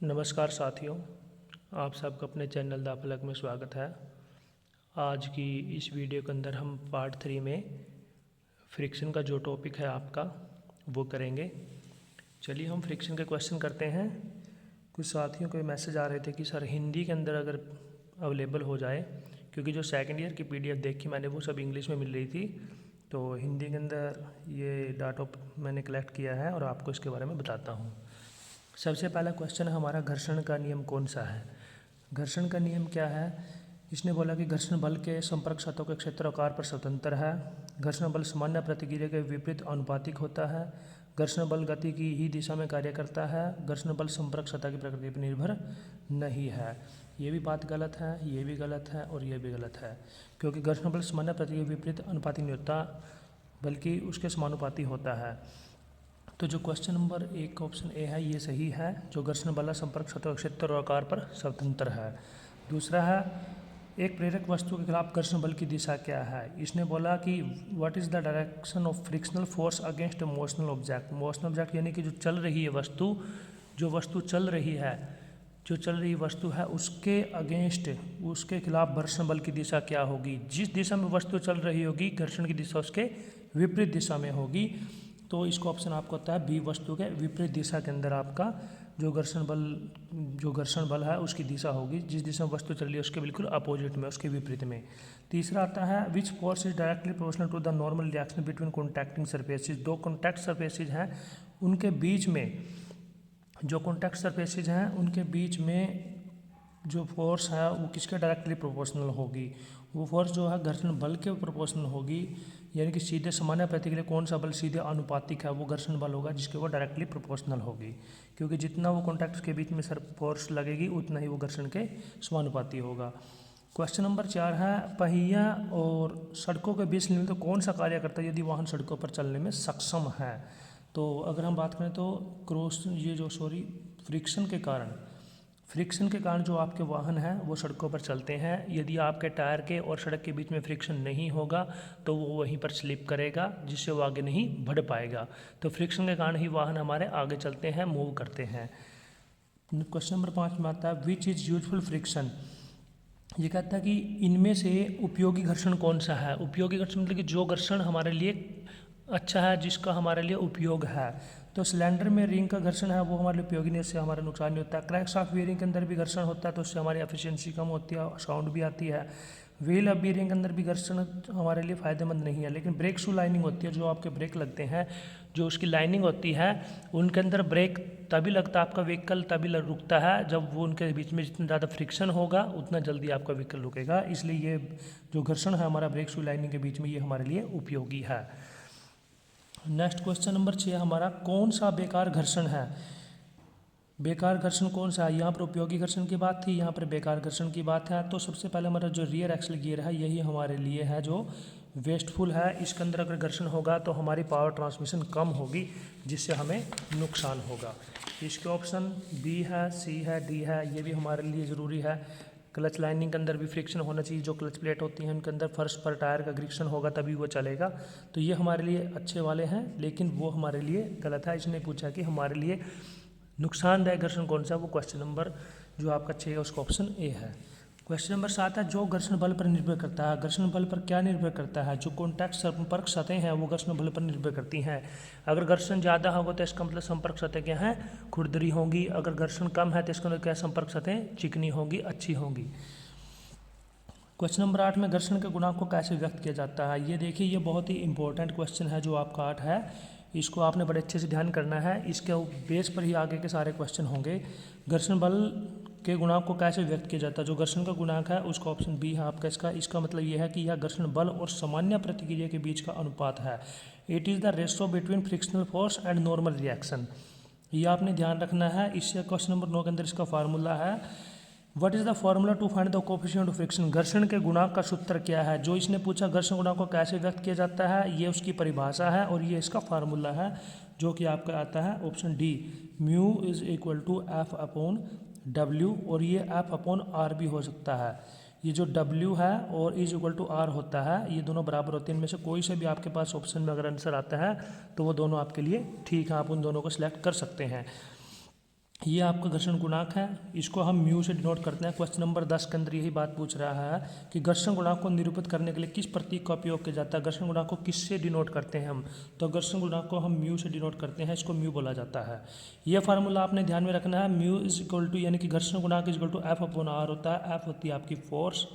नमस्कार साथियों, आप सबका अपने चैनल द फलक में स्वागत है। आज की इस वीडियो के अंदर हम पार्ट 3 में फ्रिक्शन का जो टॉपिक है आपका वो करेंगे। चलिए हम फ्रिक्शन के क्वेश्चन करते हैं। कुछ साथियों को मैसेज आ रहे थे कि सर हिंदी के अंदर अगर अवेलेबल हो जाए, क्योंकि जो सेकंड ईयर की PDF देखी मैंने वो सब इंग्लिश में मिल रही थी, तो हिंदी के अंदर ये डाटा मैंने कलेक्ट किया है और आपको इसके बारे में बताता हूँ। सबसे पहला क्वेश्चन है हमारा, घर्षण का नियम कौन सा है। घर्षण का नियम क्या है। इसने बोला कि घर्षण बल के संपर्क सतहों के क्षेत्र आकार पर स्वतंत्र है। घर्षण बल सामान्य प्रतिक्रिया के विपरीत अनुपातिक होता है। घर्षण बल गति की ही दिशा में कार्य करता है। घर्षण बल संपर्क सतह की प्रकृति पर निर्भर नहीं है। ये भी बात गलत है, ये भी गलत है और ये भी गलत है, क्योंकि घर्षण बल सामान्य प्रतिक्रिया के विपरीत अनुपातिक नहीं होता बल्कि उसके समानुपाती होता है। तो जो क्वेश्चन नंबर 1 का ऑप्शन ए है ये सही है, जो घर्षण बल संपर्क सतह क्षेत्र और आकार पर स्वतंत्र है। दूसरा है, एक प्रेरक वस्तु के खिलाफ घर्षण बल की दिशा क्या है। इसने बोला कि what is the direction of frictional force against A motional object. Motional object यानी कि जो चल रही है वस्तु, जो वस्तु चल रही है, जो चल रही वस्तु है उसके अगेंस्ट, उसके खिलाफ घर्षण बल की दिशा क्या होगी। जिस दिशा में वस्तु चल रही होगी घर्षण की दिशा उसके विपरीत दिशा में होगी। तो इसका ऑप्शन आपको होता है बी, वस्तु के विपरीत दिशा के अंदर आपका जो घर्षण बल है उसकी दिशा होगी। जिस दिशा में वस्तु चल रही है उसके बिल्कुल अपोजिट में, उसके विपरीत में। तीसरा आता है, which force is directly proportional to the normal reaction between contacting surfaces. दो कॉन्टैक्ट सरफेसेज हैं उनके बीच में, जो कॉन्टैक्ट सरफेसेज हैं उनके बीच में जो फोर्स है वो किसके डायरेक्टली प्रोपोर्शनल होगी। वो फोर्स जो है घर्षण बल के प्रोपोर्शनल होगी, यानी कि सीधे सामान्य प्रतिक्रिया कौन सा बल सीधे अनुपातिक है, वो घर्षण बल होगा जिसके वो डायरेक्टली प्रोपोर्शनल होगी, क्योंकि जितना वो कॉन्टैक्ट के बीच में सर फोर्स लगेगी उतना ही वो घर्षण के समानुपाती होगा। क्वेश्चन नंबर 4 है, पहिया और सड़कों के बीच में तो कौन सा कार्य करता है यदि वाहन सड़कों पर चलने में सक्षम है। तो अगर हम बात करें तो फ्रिक्शन के कारण जो आपके वाहन हैं वो सड़कों पर चलते हैं। यदि आपके टायर के और सड़क के बीच में फ्रिक्शन नहीं होगा तो वो वहीं पर स्लिप करेगा, जिससे वो आगे नहीं बढ़ पाएगा। तो फ्रिक्शन के कारण ही वाहन हमारे आगे चलते हैं, मूव करते हैं। क्वेश्चन नंबर 5 में आता है, विच इज़ यूजफुल फ्रिक्शन। ये कहता है कि इनमें से उपयोगी घर्षण कौन सा है। उपयोगी घर्षण मतलब कि जो घर्षण हमारे लिए अच्छा है, जिसका हमारे लिए उपयोग है। तो सिलेंडर में रिंग का घर्षण है वो हमारे लिए उपयोगी नहीं, इससे हमारा नुकसान नहीं होता। क्रैंकशाफ्ट बीयरिंग के अंदर भी घर्षण होता है तो उससे हमारी एफिशिएंसी कम होती है, साउंड भी आती है। व्हील ऑफ बीयरिंग के अंदर भी घर्षण हमारे लिए फ़ायदेमंद नहीं है। लेकिन ब्रेक शू लाइनिंग होती है, जो आपके ब्रेक लगते हैं, जो उसकी लाइनिंग होती है उनके अंदर ब्रेक तभी लगता है, आपका व्हीकल तभी रुकता है जब वो उनके बीच में जितना ज़्यादा फ्रिक्शन होगा उतना जल्दी आपका व्हीकल रुकेगा। इसलिए ये जो घर्षण है हमारा ब्रेक शू लाइनिंग के बीच में, ये हमारे लिए उपयोगी है। नेक्स्ट क्वेश्चन नंबर 6 हमारा, कौन सा बेकार घर्षण है। बेकार घर्षण कौन सा है। यहाँ पर उपयोगी घर्षण की बात थी, यहाँ पर बेकार घर्षण की बात है। तो सबसे पहले हमारा जो रियर एक्सल गियर है यही हमारे लिए है जो वेस्टफुल है। इसके अंदर अगर घर्षण होगा तो हमारी पावर ट्रांसमिशन कम होगी, जिससे हमें नुकसान होगा। इसके ऑप्शन बी है, सी है, डी है, ये भी हमारे लिए ज़रूरी है। क्लच लाइनिंग के अंदर भी फ्रिक्शन होना चाहिए, जो क्लच प्लेट होती हैं उनके अंदर फर्श पर टायर का फ्रिक्शन होगा तभी वो चलेगा। तो ये हमारे लिए अच्छे वाले हैं, लेकिन वो हमारे लिए गलत है। इसने पूछा कि हमारे लिए नुकसानदायक घर्षण कौन सा है, वो क्वेश्चन नंबर जो आपका 6 है उसका ऑप्शन ए है। क्वेश्चन नंबर 7 है, जो घर्षण बल पर निर्भर करता है। घर्षण बल पर क्या निर्भर करता है। जो कॉन्टैक्ट संपर्क सतहें हैं वो घर्षण बल पर निर्भर करती हैं। अगर घर्षण ज़्यादा होगा तो इसका मतलब संपर्क सतह क्या है, खुरदरी होंगी। अगर घर्षण कम है तो इसका मतलब क्या, संपर्क सतहें चिकनी होंगी, अच्छी होंगी। क्वेश्चन नंबर 8 में घर्षण के गुणांक को कैसे व्यक्त किया जाता है। ये देखिए, ये बहुत ही इंपॉर्टेंट क्वेश्चन है जो आपका 8 है, इसको आपने बड़े अच्छे से ध्यान करना है। इसके बेस पर ही आगे के सारे क्वेश्चन होंगे। घर्षण बल के गुणांक को कैसे व्यक्त किया जाता है। जो घर्षण का गुणांक है उसका ऑप्शन बी है आपका। इसका मतलब यह है कि यह घर्षण बल और सामान्य प्रतिक्रिया के बीच का अनुपात है। It is the ratio between frictional force and normal reaction. ये आपने ध्यान रखना है। इससे क्वेश्चन नंबर 9 के अंदर इसका फार्मूला है, what is the formula to find the coefficient of friction. घर्षण के गुणांक का सूत्र क्या है। जो इसने पूछा घर्षण गुणांक को कैसे व्यक्त किया जाता है, ये उसकी परिभाषा है और ये इसका फार्मूला है, जो कि आपका आता है option D, mu is equal to F upon W. और ये एफ अपॉन आर भी हो सकता है। ये जो डब्ल्यू है और इज इक्वल टू आर होता है, ये दोनों बराबर होते हैं। इनमें से कोई से भी आपके पास ऑप्शन में अगर आंसर आता है तो वो दोनों आपके लिए ठीक है, आप उन दोनों को सिलेक्ट कर सकते हैं। ये आपका घर्षण गुणांक है, इसको हम म्यू से डिनोट करते हैं। क्वेश्चन नंबर 10 के अंदर यही बात पूछ रहा है कि घर्षण गुणांक को निरूपित करने के लिए किस प्रतीक का उपयोग किया जाता है। घर्षण गुणांक को किससे डिनोट करते हैं हम, तो घर्षण गुणांक को हम म्यू से डिनोट करते हैं, इसको म्यू बोला जाता है। ये फार्मूला आपने ध्यान में रखना है, म्यू इज इक्वल टू यानी कि घर्षण गुणांक is equal to F upon R होता है। एफ होती है आपकी फोर्स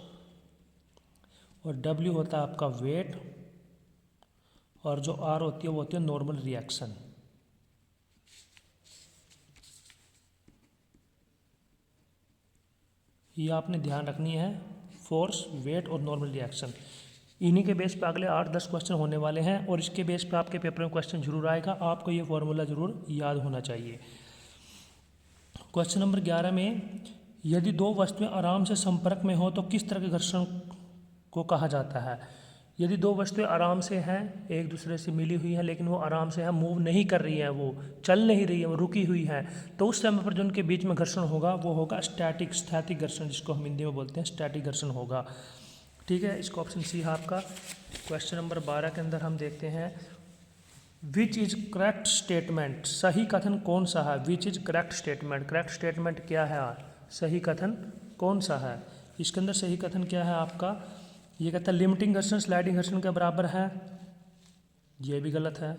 और डब्ल्यू होता है आपका वेट और जो आर होती है वो होती है नॉर्मल रिएक्शन। ये आपने ध्यान रखनी है, फोर्स, वेट और नॉर्मल रिएक्शन। इन्हीं के बेस पे अगले 8-10 क्वेश्चन होने वाले हैं और इसके बेस पे आपके पेपर में क्वेश्चन जरूर आएगा, आपको ये फॉर्मूला जरूर याद होना चाहिए। क्वेश्चन नंबर 11 में, यदि दो वस्तुएं आराम से संपर्क में हो तो किस तरह के घर्षण को कहा जाता है। यदि दो वस्तुएं आराम से हैं, एक दूसरे से मिली हुई हैं, लेकिन वो आराम से है, मूव नहीं कर रही हैं, वो चल नहीं रही है, वो रुकी हुई हैं, तो उस समय पर जो उनके बीच में घर्षण होगा वो होगा स्टैटिक, स्थैतिक घर्षण, जिसको हम हिंदी में बोलते हैं स्टैटिक घर्षण होगा। ठीक है, इसका ऑप्शन सी है आपका। क्वेश्चन नंबर 12 के अंदर हम देखते हैं, विच इज करेक्ट स्टेटमेंट, सही कथन कौन सा है। Which is correct statement, correct statement क्या है, सही कथन कौन सा है। इसके अंदर सही कथन क्या है आपका, ये कहता है लिमिटिंग घर्षण स्लाइडिंग घर्षण के बराबर है, ये भी गलत है।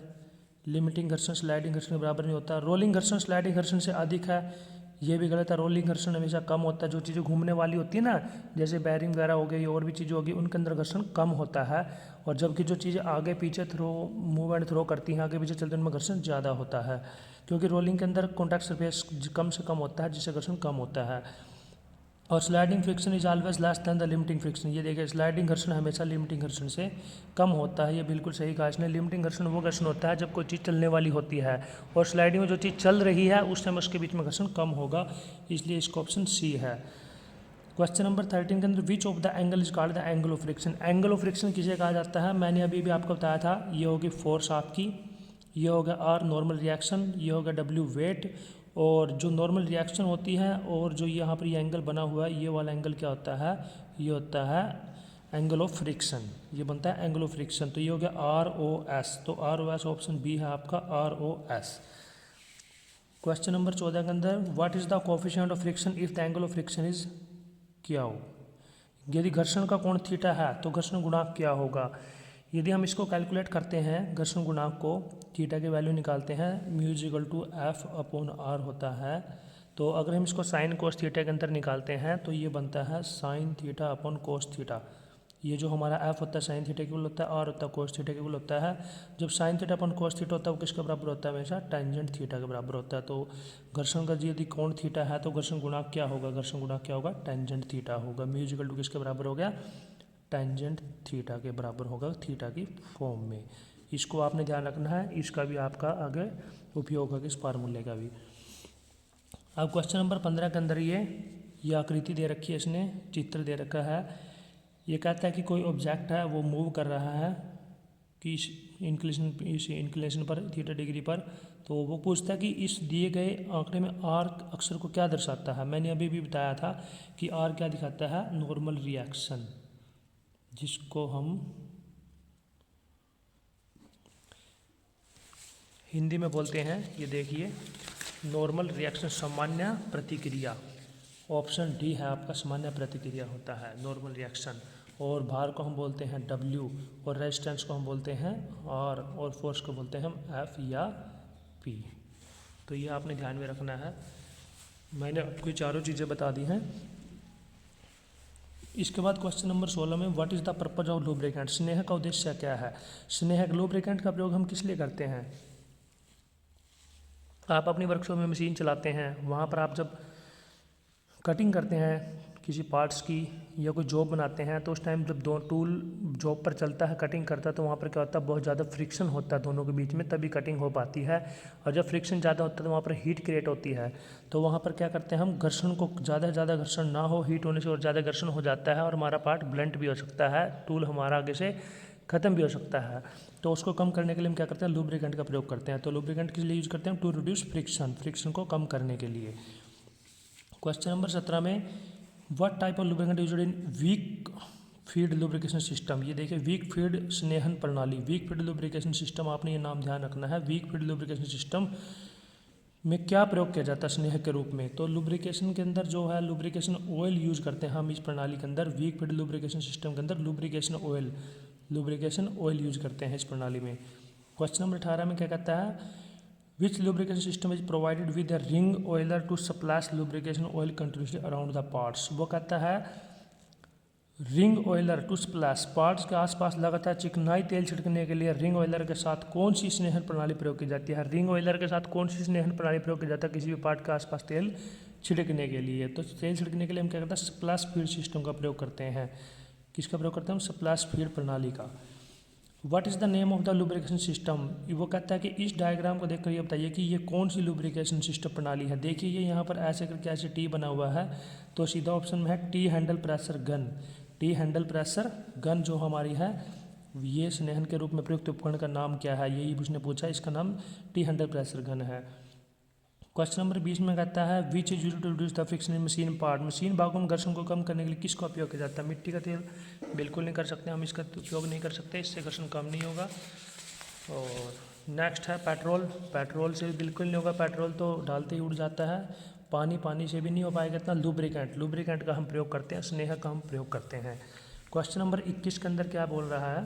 लिमिटिंग घर्षण स्लाइडिंग घर्षण के बराबर नहीं होता। रोलिंग घर्षण स्लाइडिंग घर्षण से अधिक है, ये भी गलत है। रोलिंग घर्षण हमेशा कम होता है। जो चीज़ें घूमने वाली होती है ना, जैसे बैरिंग वगैरह हो गई और भी चीज़ें होगी, उनके अंदर घर्षण कम होता है। और जबकि जो चीज़ें आगे पीछे मूव एंड थ्रो करती हैं, आगे पीछे चलते हैं, उनमें घर्षण ज़्यादा होता है, क्योंकि रोलिंग के अंदर कॉन्टैक्ट सरफेस कम से कम होता है, जिससे घर्षण कम होता है। और sliding friction is always less than the limiting friction, ये देखिए स्लाइडिंग घर्षण हमेशा लिमिटिंग घर्षण से कम होता है, ये बिल्कुल सही कहा इसने। लिमिटिंग घर्षण वो घर्षण होता है जब कोई चीज़ चलने वाली होती है, और स्लाइडिंग में जो चीज़ चल रही है उस समय उसके बीच में घर्षण कम होगा, इसलिए इसका ऑप्शन सी है। क्वेश्चन नंबर 13 के अंदर, which of the angle is called the angle of friction. Angle of friction किसे कहा जाता है, मैंने अभी भी आपको बताया था, ये होगी फोर्स आपकी, ये होगा आर नॉर्मल रिएक्शन, ये होगा डब्ल्यू वेट, और जो नॉर्मल रिएक्शन होती है और जो यहाँ पर ये एंगल बना हुआ है, ये वाला एंगल क्या होता है, ये होता है एंगल ऑफ फ्रिक्शन, ये बनता है एंगल ऑफ फ्रिक्शन। तो ये हो गया आर ओ एस, तो R O S option B है आपका, R O S. Question number 14 के अंदर, what is the coefficient of friction if the angle of friction is क्या हो। यदि घर्षण का कोण थीटा है तो घर्षण गुणांक क्या होगा। यदि हम इसको कैलकुलेट करते हैं, घर्षण गुणांक को, थीटा की वैल्यू निकालते हैं, mu is equal to F upon R होता है। तो अगर हम इसको साइन कोस थीटा के अंदर निकालते हैं तो ये बनता है sine theta upon cos theta. ये जो हमारा एफ होता है साइन थीटा इक्वल होता है, आर होता है कोस थीटा इक्वल होता है। जब sine theta upon cos theta होता है वो किसके बराबर होता है, हमेशा टेंजेंट थीटा के बराबर होता है। तो घर्षण का यदि कोण थीटा है तो घर्षण गुणांक क्या होगा, घर्षण गुणांक क्या होगा, टेंजेंट थीटा होगा। म्यू इज इक्वल टू किसके बराबर हो गया, टेंजेंट थीटा के बराबर होगा, थीटा की फॉर्म में। इसको आपने ध्यान रखना है, इसका भी आपका आगे उपयोग होगा, इस फार्मूले का भी। अब क्वेश्चन नंबर 15 के अंदर ये आकृति दे रखी है, इसने चित्र दे रखा है। ये कहता है कि कोई ऑब्जेक्ट है वो मूव कर रहा है कि इस इंक्लिनेशन पर थीटा डिग्री पर। तो वो पूछता है कि इस दिए गए आंकड़े में आर अक्षर को क्या दर्शाता है। मैंने अभी भी बताया था कि आर क्या दिखाता है, नॉर्मल रिएक्शन, जिसको हम हिंदी में बोलते हैं, ये देखिए नॉर्मल रिएक्शन, सामान्य प्रतिक्रिया। ऑप्शन डी है आपका, सामान्य प्रतिक्रिया होता है नॉर्मल रिएक्शन। और भार को हम बोलते हैं डब्ल्यू, और रेजिस्टेंस को हम बोलते हैं आर, और फोर्स को बोलते हैं हम एफ या पी। तो ये आपने ध्यान में रखना है। मैंने आपको चारों चीज़ें बता दी हैं। इसके बाद क्वेश्चन नंबर 16 में, what is the purpose of lubricant, स्नेह का उद्देश्य क्या है। स्नेहक लुब्रिकेंट का प्रयोग हम किस लिए करते हैं। आप अपनी वर्कशॉप में मशीन चलाते हैं, वहाँ पर आप जब कटिंग करते हैं किसी पार्ट्स की या कोई जॉब बनाते हैं, तो उस टाइम जब दो टूल जॉब पर चलता है, कटिंग करता है, तो वहाँ पर क्या होता है, बहुत ज़्यादा फ्रिक्शन होता है दोनों के बीच में, तभी कटिंग हो पाती है। और जब फ्रिक्शन ज़्यादा होता है तो वहाँ पर हीट क्रिएट होती है। तो वहाँ पर क्या करते हैं हम, घर्षण को ज़्यादा से ज़्यादा घर्षण ना हो, हीट होने से और ज़्यादा घर्षण हो जाता है और हमारा पार्ट ब्लंट भी हो सकता है, टूल हमारा आगे से ख़त्म भी हो सकता है। तो उसको कम करने के लिए हम क्या करते हैं, लुब्रिकेंट का प्रयोग करते हैं। तो लुब्रिकेंट किस लिए यूज करते हैं, टू रिड्यूस फ्रिक्शन, फ्रिक्शन को कम करने के लिए। क्वेश्चन नंबर 17 में, what type of lubricant used in wick feed lubrication system. ये देखिए वीक फीड स्नेहन प्रणाली, वीक फीड लुब्रिकेशन सिस्टम, आपने ये नाम ध्यान रखना है। वीक फीड लुब्रिकेशन सिस्टम में क्या प्रयोग किया जाता है स्नेहक के रूप में? तो लुब्रिकेशन के अंदर जो है लुब्रिकेशन ऑयल यूज करते हैं हम इस प्रणाली के अंदर। वीक फीड लुब्रिकेशन सिस्टम के अंदर लुब्रिकेशन ऑयल यूज करते हैं इस प्रणाली में। क्वेश्चन नंबर 18 में क्या कहता है, which lubrication system is provided with a ring oiler to splash lubrication oil continuously around the parts. वो कहता है ring oiler to splash, parts के आसपास लगातार चिकनाई तेल छिड़कने के लिए रिंग ऑयलर के साथ कौन सी स्नेहन प्रणाली प्रयोग की जाती है? रिंग ऑयलर के साथ कौन सी स्नेहन प्रणाली प्रयोग की जाता है किसी भी पार्ट के आसपास तेल छिड़कने के लिए? तो तेल छिड़कने के लिए हम क्या करते हैं, स्प्लैश फीड सिस्टम का प्रयोग करते हैं। किसका प्रयोग करते हैं हम? स्प्लैश फीड प्रणाली का। What is the name of the lubrication system? वो कहता है कि इस डायग्राम को देखकर ये बताइए कि ये कौन सी लुब्रिकेशन सिस्टम प्रणाली है। देखिए ये यहाँ पर ऐसे करके ऐसे टी बना हुआ है, तो सीधा ऑप्शन में है T handle pressure gun. T handle pressure gun जो हमारी है, ये स्नेहन के रूप में प्रयुक्त उपकरण का नाम क्या है, यही उसने पूछा। इसका नाम टी हैंडल प्रेशर गन है। क्वेश्चन नंबर 20 में कहता है which is used to reduce the friction in machine part. Machine भागों में घर्षण को कम करने के लिए किसका उपयोग किया जाता है? मिट्टी का तेल बिल्कुल नहीं कर सकते हम, इसका उपयोग नहीं कर सकते, इससे घर्षण कम नहीं होगा। और नेक्स्ट है पेट्रोल। पेट्रोल से बिल्कुल नहीं होगा, पेट्रोल तो डालते ही उड़ जाता है। पानी से भी नहीं हो पाएगा इतना। लुब्रिकेंट का हम प्रयोग करते हैं, स्नेहक का हम प्रयोग करते हैं। क्वेश्चन नंबर 21 के अंदर क्या बोल रहा है,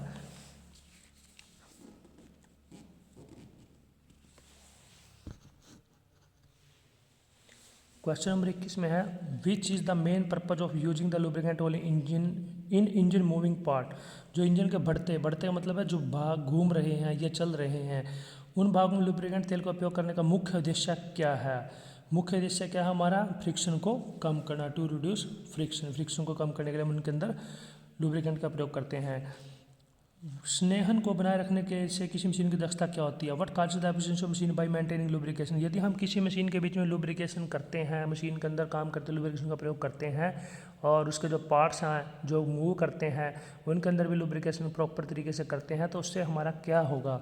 क्वेश्चन नंबर 21 में है which is the main purpose of using the lubricant oil engine moving part. जो इंजन के बढ़ते का मतलब है जो भाग घूम रहे हैं या चल रहे हैं, उन भागों में लुब्रिकेंट तेल का उपयोग करने का मुख्य उद्देश्य क्या है? मुख्य उद्देश्य क्या है हमारा? फ्रिक्शन को कम करना, टू रिड्यूस फ्रिक्शन को कम करने के लिए हम उनके अंदर लुब्रिकेंट का प्रयोग करते हैं। स्नेहन को बनाए रखने के से किसी मशीन की दक्षता क्या होती है? What causes the efficiency of machine bye maintaining lubrication. यदि हम किसी मशीन के बीच में लुब्रिकेशन करते हैं, मशीन के अंदर काम करते लुब्रिकेशन का प्रयोग करते हैं, और उसके जो पार्ट्स हैं जो मूव करते हैं उनके अंदर भी लुब्रिकेशन प्रॉपर तरीके से करते हैं, तो उससे हमारा क्या होगा?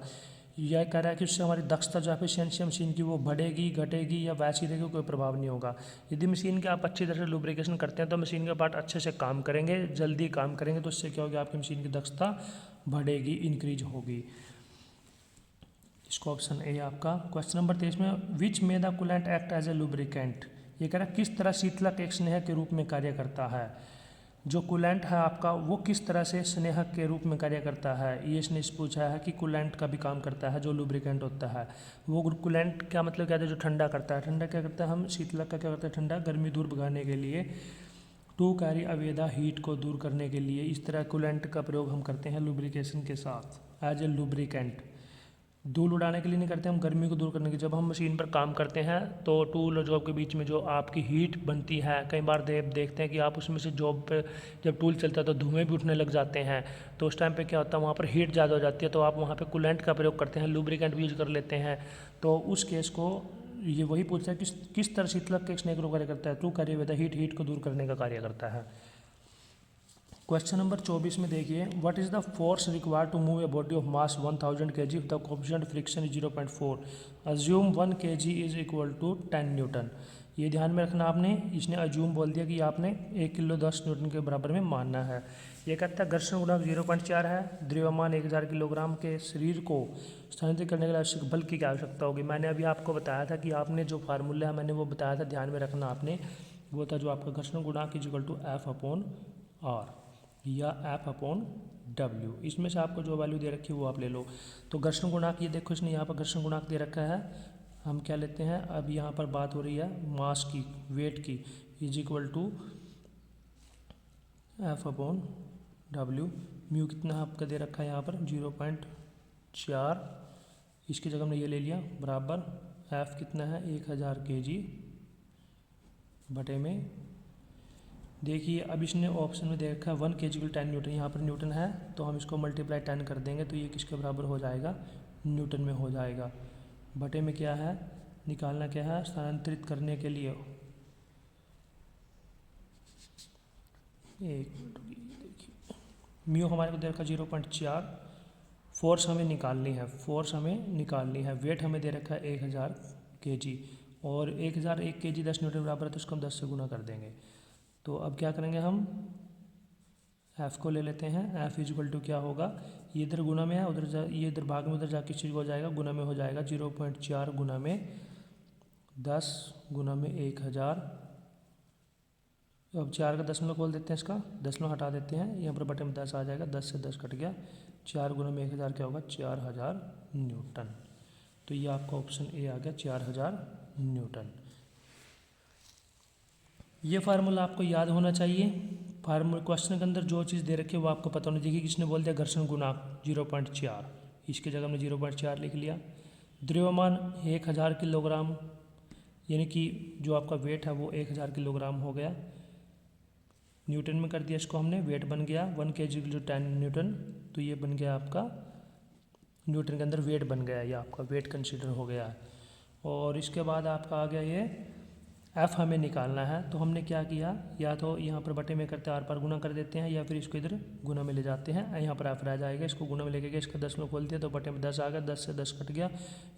यह कह रहा है कि उससे हमारी दक्षता जो एफिशिएंसी मशीन की वो बढ़ेगी, घटेगी या वैसी रहेगी, कोई प्रभाव नहीं होगा। यदि मशीन के आप अच्छी तरह से लुब्रिकेशन करते हैं तो मशीन के पार्ट अच्छे से काम करेंगे, जल्दी काम करेंगे, तो उससे क्या होगा, आपकी मशीन की दक्षता बढ़ेगी, इंक्रीज होगी। इसको ऑप्शन ए आपका। क्वेश्चन नंबर 23 में विच में the coolant act as a lubricant. ये कह रहा है किस तरह शीतलक एक स्नेहक के रूप में कार्य करता है। जो कूलेंट है आपका वो किस तरह से स्नेहक के रूप में कार्य करता है, ये इसने पूछा है कि कूलेंट का भी काम करता है जो लुब्रिकेंट होता है। वो कूलेंट क्या मतलब क्या है? जो ठंडा करता है। ठंडा क्या करता है? हम शीतलक का क्या करते हैं? ठंडा गर्मी दूर भगाने के लिए, to carry away the heat को दूर करने के लिए, इस तरह कूलेंट का प्रयोग हम करते हैं लुब्रिकेशन के साथ एज ए लुब्रिकेंट। धूल उड़ाने के लिए नहीं करते हम, गर्मी को दूर करने के। जब हम मशीन पर काम करते हैं तो टूल और जॉब के बीच में जो आपकी हीट बनती है, कई बार देखते हैं कि आप उसमें से जॉब पे जब टूल चलता है तो धुएँ भी उठने लग जाते हैं, तो उस टाइम पे क्या होता है वहाँ पर हीट ज़्यादा हो जाती है, तो आप वहाँ पे कूलेंट का प्रयोग करते हैं, लुब्रिकेंट भी यूज कर लेते हैं। तो उस केस को ये वही पूछता है किस तरह शीतलक के स्नेहक रूप कार्य करता है? To carry away the heat को दूर करने का कार्य करता है। क्वेश्चन नंबर 24 में देखिए what is the force required to move a body of mass 1000 kg the coefficient friction is 0.4, assume 1 kg is equal to 10 newton. ये ध्यान में रखना आपने, इसने अज्यूम बोल दिया कि आपने 1 किलो 10 न्यूटन के बराबर में मानना है। ये कहता है घर्षण गुणांक 0.4 है, द्रव्यमान 1000 किलोग्राम के शरीर को स्थानांतरित करने के लिए आवश्यक बल की क्या आवश्यकता होगी। मैंने अभी आपको बताया था कि आपने जो फार्मूला है मैंने वो बताया था, ध्यान में रखना आपने, वो था जो आपका घर्षण गुणांक इज इक्वल टू F/R या F/W। इसमें से आपको जो वैल्यू दे रखी है वो आप ले लो। तो घर्षण गुणांक ये देखो, इसने यहाँ पर घर्षण गुणांक दे रखा है, हम क्या लेते हैं, अब यहाँ पर बात हो रही है मास की, वेट की, is equal to F/W। Mu कितना आपका दे रखा है यहाँ पर 0.4, इसकी जगह हमने ये ले लिया, बराबर F कितना है 1000 kg बटे में। देखिए अब इसने ऑप्शन में दे रखा है 1 kg 10 न्यूटन, यहाँ पर न्यूटन है तो हम इसको मल्टीप्लाई 10 कर देंगे तो ये किसके बराबर हो जाएगा, न्यूटन में हो जाएगा। बटे में क्या है, निकालना क्या है, स्थानांतरित करने के लिए एक देखिए म्यू हमारे को दे रखा 0.4, फोर्स हमें निकालनी है, वेट हमें दे रखा है 1000 kg, और 1001 kg 10 न्यूटन बराबर है तो इसको हम 10 से गुना कर देंगे। तो अब क्या करेंगे, हम F को ले लेते हैं, F इज इक्वल टू क्या होगा, ये इधर गुना में है, उधर ये इधर भाग में, उधर जाके किस चीज़ को हो जाएगा, गुना में हो जाएगा। 0.4 गुना में 10 गुना में 1000। अब 4 का दशमलव खोल देते हैं, इसका दशमलव हटा देते हैं, यहाँ पर बटे में 10 आ जाएगा, 10 से 10 कट गया, 4 गुना में 1000 क्या होगा 4000 न्यूटन। तो ये आपका ऑप्शन ए आ गया 4000 न्यूटन। ये फार्मूला आपको याद होना चाहिए। फार्मूला क्वेश्चन के अंदर जो चीज़ दे रखी है वो आपको पता होनी चाहिए। किसने बोल दिया घर्षण गुणांक 0.4, इसकी जगह हमने 0.4 लिख लिया। द्रव्यमान 1000 किलोग्राम, यानी कि जो आपका वेट है वो 1000 किलोग्राम हो गया। न्यूटन में कर दिया इसको हमने, वेट बन गया 1 kg = 10 न्यूटन। तो ये बन गया आपका न्यूटन के अंदर वेट बन गया, ये आपका वेट कंसीडर हो गया। और इसके बाद आपका आ गया ये एफ हमें निकालना है। तो हमने क्या किया, या तो यहाँ पर बटे में करते आर पार गुना कर देते हैं, या फिर इसको इधर गुना में ले जाते हैं, यहाँ पर एफ रह जाएगा, इसको गुना में लेके गए, इसका दशमलव खोल दिया तो बटे में 10 आ गया, 10 से 10 कट गया,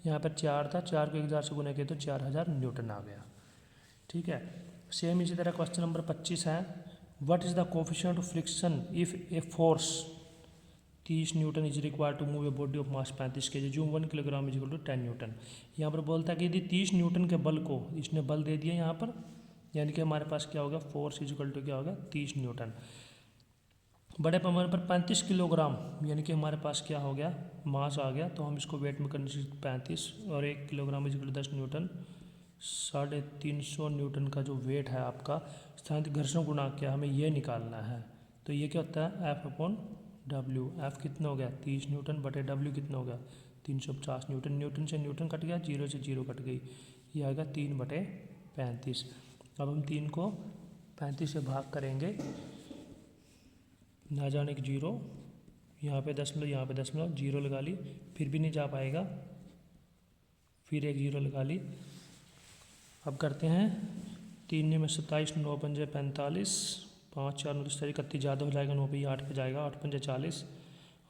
यहाँ पर 4 था, 4 को 1000 से गुना किया तो 4000 न्यूटन आ गया। ठीक है। सेम इसी तरह क्वेश्चन नंबर 25 है, what is the coefficient of friction if a force 30 newton is required to move a body of mass 35 kg, जो 1 किलोग्राम इज = 10 न्यूटन। यहाँ पर बोलता है कि यदि 30 न्यूटन के बल को इसने बल दे दिया यहाँ पर, यानी कि हमारे पास क्या होगा फोर्स इज = क्या होगा 30 न्यूटन। बड़े पैमाने पर 35 किलोग्राम, यानी कि हमारे पास क्या हो गया मास आ गया, तो हम इसको वेट में करने से 35 और 1 किलोग्राम इज = 10 न्यूटन, 350 न्यूटन का जो वेट है आपका स्थानिक घर्षण गुणांक क्या हमें ये निकालना है। तो ये क्या होता है F/W। एफ कितना हो गया 30 न्यूटन बटे W कितना हो गया 350 न्यूटन। न्यूटन से न्यूटन कट गया, 0 से 0 कट गई, ये आएगा 3/35। अब हम 3 को 35 से भाग करेंगे, ना जाने कि 0, यहाँ पे दशमलव, यहाँ पे दशमलव, 0 लगा ली, फिर भी नहीं जा पाएगा, फिर एक 0 लगा ली। अब करते हैं 3 में 27, 9 पंजे 45, 5 4 9 31, ज़्यादा हो जाएगा, 9 पे 8 पे जाएगा, 8 पंजे 40,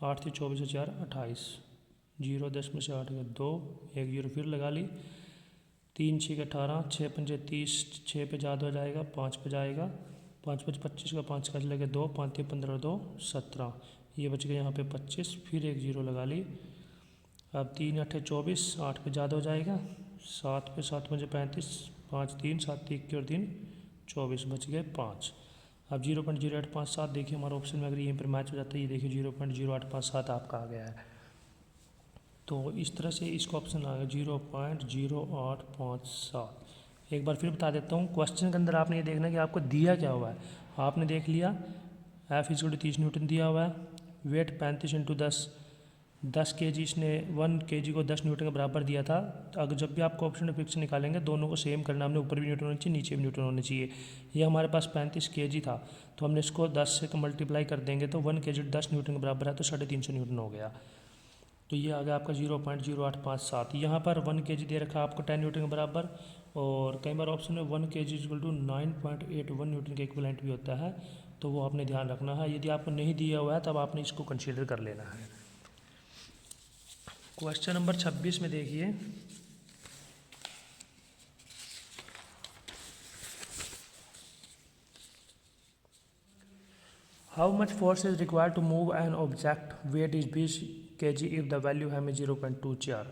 8 से 24 से 4 28, 0 10 में से 8 गया 2, 1 0 फिर लगा ली, 3 6 18, 6 पंजे 30, 6 पे ज़्यादा हो जाएगा, 5 पे जाएगा, 5 5 25 का 5 का चलेगा 2, 5 3 15 2 17, ये बच गया यहाँ पे 25, फिर एक 0 लगा ली। अब 3 8 24, 8 पे ज़्यादा हो जाएगा, 7 पे 7 पंजे 35, 5 3 7 1 और 3 24, बच गए 5। अब 0.0857 देखिए हमारा ऑप्शन में अगर यहीं पर मैच हो जाता है, ये देखिए 0.0857 आपका आ गया है। तो इस तरह से इसका ऑप्शन आ गया 0.0857। एक बार फिर बता देता हूँ, क्वेश्चन के अंदर आपने ये देखना कि आपको दिया क्या हुआ है। आपने देख लिया F = 30 न्यूटन दिया हुआ है, वेट 35 × 10 kg, इसने 1 kg को 10 न्यूटन के बराबर दिया था। तो अगर जब भी आपको ऑप्शन फ्रिक्शन निकालेंगे दोनों को सेम करना, हमने ऊपर भी न्यूटन होना चाहिए, नीचे भी न्यूटन होना चाहिए। ये हमारे पास 35 kg था, तो हमने इसको 10 से मल्टीप्लाई कर देंगे तो 1 kg 10 न्यूटन के बराबर है, तो 350 न्यूटन हो गया। तो ये आ गया आपका 0.0857। यहाँ पर 1 kg दे रखा है आपको 10 न्यूटन के बराबर, और कई बार ऑप्शन में 1 kg = 9.81 न्यूटन के इक्विवेलेंट भी होता है, तो वो आपने ध्यान रखना है। यदि आपको नहीं दिया हुआ है तब आपने इसको कंसीडर कर लेना है। क्वेश्चन नंबर 26 में देखिए, how much force is required to move an object weight is 20 kg if the value है 0.24।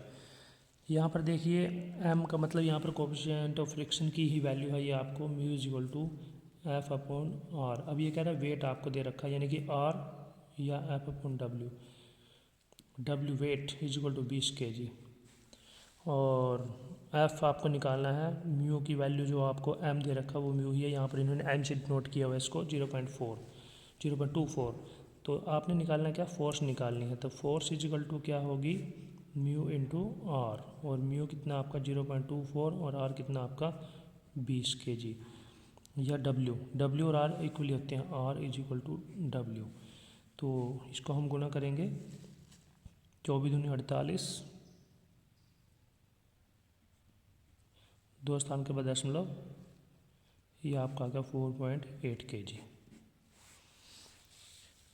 यहाँ पर देखिए m का मतलब यहाँ पर कोफिशिएंट ऑफ फ्रिक्शन की ही वैल्यू है, ये आपको μ = F/R। अब ये कह रहा है वेट आपको दे रखा है, यानी कि R या F/W, W वेट = 20 kg, और F आपको निकालना है, म्यू की वैल्यू जो आपको M दे रखा है वो म्यू ही है, यहाँ पर इन्होंने M से नोट किया हुआ है इसको 0.24। तो आपने निकालना क्या फोर्स निकालनी है, तो फोर्स = क्या होगी μ × R, और म्यू कितना आपका 0.24 और R कितना आपका 20 kg, या W और R इक्वली होते हैं, R = W। तो इसको हम गुना करेंगे, 24 दूनी 48, 2 स्थान के बाद दशमलव, ये आपका आ गया 4.8 kg।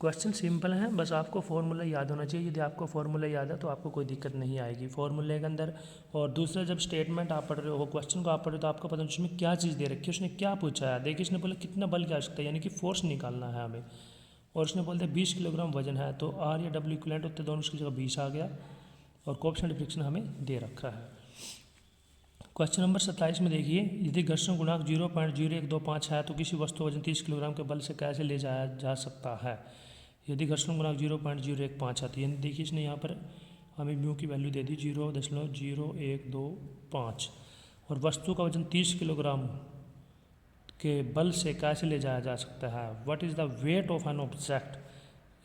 क्वेश्चन सिंपल है, बस आपको फॉर्मूला याद होना चाहिए। यदि आपको फॉर्मूला याद है तो आपको कोई दिक्कत नहीं आएगी फॉर्मूले के अंदर। और दूसरा, जब स्टेटमेंट आप पढ़ रहे हो, क्वेश्चन को आप पढ़ रहे हो, तो आपको पता नहीं उसमें क्या चीज़ दे रखी है, उसने क्या पूछा है। देखिए इसने बोला कितना बल की आवश्यकता है, यानी कि फोर्स निकालना है हमें, और उसने बोलते 20 किलोग्राम वजन है, तो R या W इक्विवेलेंट होते दोनों, उसकी जगह 20 आ गया, और कोएफिशिएंट ऑफ फ्रिक्शन हमें दे रखा है। क्वेश्चन नंबर 27 में देखिए, यदि घर्षण गुणांक 0.0125 है तो किसी वस्तु का वजन 30 किलोग्राम के बल से कैसे ले जाया जा सकता है। यदि घर्षण गुणांक 0.015 है तो यानी देखिए इसने यहाँ पर हमें म्यू की वैल्यू दे दी 0.0125 और वस्तु का वजन 30 किलोग्राम के बल से कैसे ले जाया जा सकता है। What is the weight of an object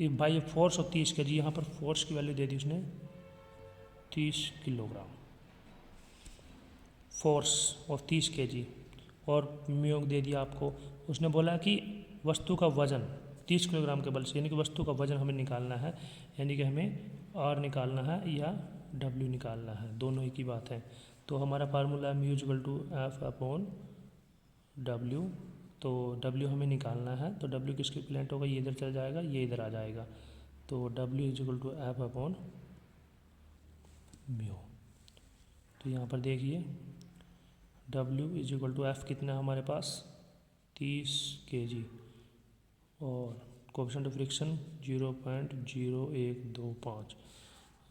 if by a force of 30 kg। यहाँ पर फोर्स की वैल्यू दे दी उसने 30 किलोग्राम, फोर्स ऑफ 30 kg और म्यू दे दिया आपको। उसने बोला कि वस्तु का वजन 30 किलोग्राम के बल से, यानी कि वस्तु का वजन हमें निकालना है, यानी कि हमें R निकालना है या W निकालना है, दोनों एक ही बात है। तो हमारा फार्मूला है mu equal to F upon W। तो W हमें निकालना है, तो W किसके इक्विवेलेंट होगा, ये इधर चला जाएगा, ये इधर आ जाएगा। तो W is equal to F upon mu. तो यहाँ पर देखिए W is equal to F कितना है हमारे पास 30 kg और कोएफिशिएंट ऑफ फ्रिक्शन 0.0125।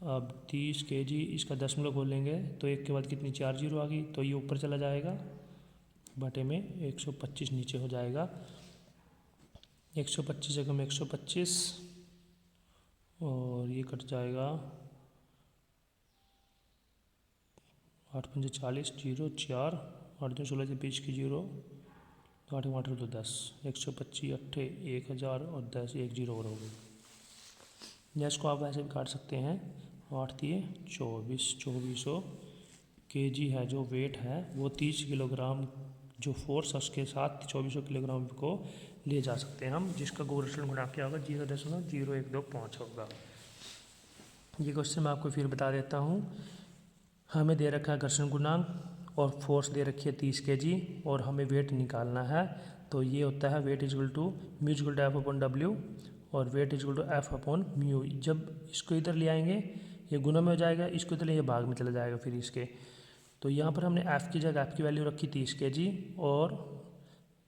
अब 30 kg इसका दशमलव खोलेंगे तो एक के बाद कितनी 4 जीरो आ गई, तो ये ऊपर चला जाएगा बटे में 125 नीचे हो जाएगा। 125 जगह में 125 और ये कट जाएगा 8 पंजे 40 जीरो 4 8 दूनी 16 से 20 की जीरो 8 8 तो 10 125 8 1000 और 10 एक जीरो और हो गई। या इसको आप ऐसे भी काट सकते हैं 8 दिए 24 2400 kg है जो वेट है वो 30 किलोग्राम जो फोर्स है उसके साथ 2400 किलोग्राम को ले जा सकते हैं हम, जिसका घर्षण गुणांक क्या होगा 0.0125 होगा। ये क्वेश्चन मैं आपको फिर बता देता हूँ। हमें दे रखा है घर्षण गुणांक और फोर्स दे रखी है 30 kg और हमें वेट निकालना है। तो ये होता है weight equal to mu equal to F upon W और weight equal to F upon mu. जब इसको इधर ले आएंगे ये गुना में हो जाएगा, इसको इधर ये भाग में चला जाएगा फिर इसके। तो यहाँ पर हमने एफ़ की जगह एफ़ की वैल्यू रखी 30 kg और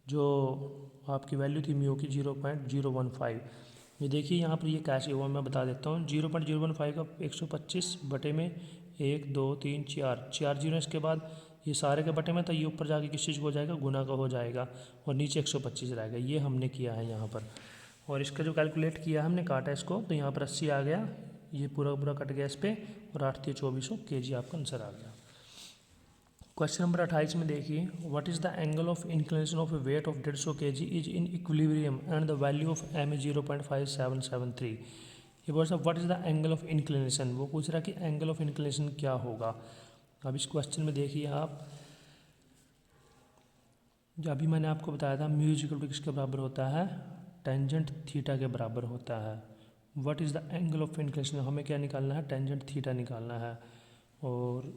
जो आपकी वैल्यू थी म्यू की 0.015। ये देखिए यहाँ पर ये कैसे हुआ मैं बता देता हूँ। 0.015 का 125 बटे में 1 2 3 4 जीरो इसके बाद ये सारे के बटे में, तो ये ऊपर जाके किस चीज़ को हो जाएगा गुना का हो जाएगा और नीचे 125 रहेगा। ये हमने किया है यहाँ पर और इसका जो कैलकुलेट किया हमने काटा इसको तो यहाँ पर 80 आ गया, ये पूरा पूरा कट गया इस पर और 8 2400 kg आपका आंसर आ गया। क्वेश्चन नंबर 28 में देखिए what is the angle of inclination of A weight of 150 kg is in equilibrium and the value of m is 0.5773। ये बोल what is the angle of inclination, वो पूछ रहा कि एंगल ऑफ इंक्लिनेशन क्या होगा। अब इस क्वेश्चन में देखिए आप, जो अभी मैंने आपको बताया था म्यू इक्वल टू किसके बराबर होता है टेंजेंट थीटा के बराबर होता है। What is the angle of inclination, हमें क्या निकालना है टेंजेंट थीटा निकालना है। और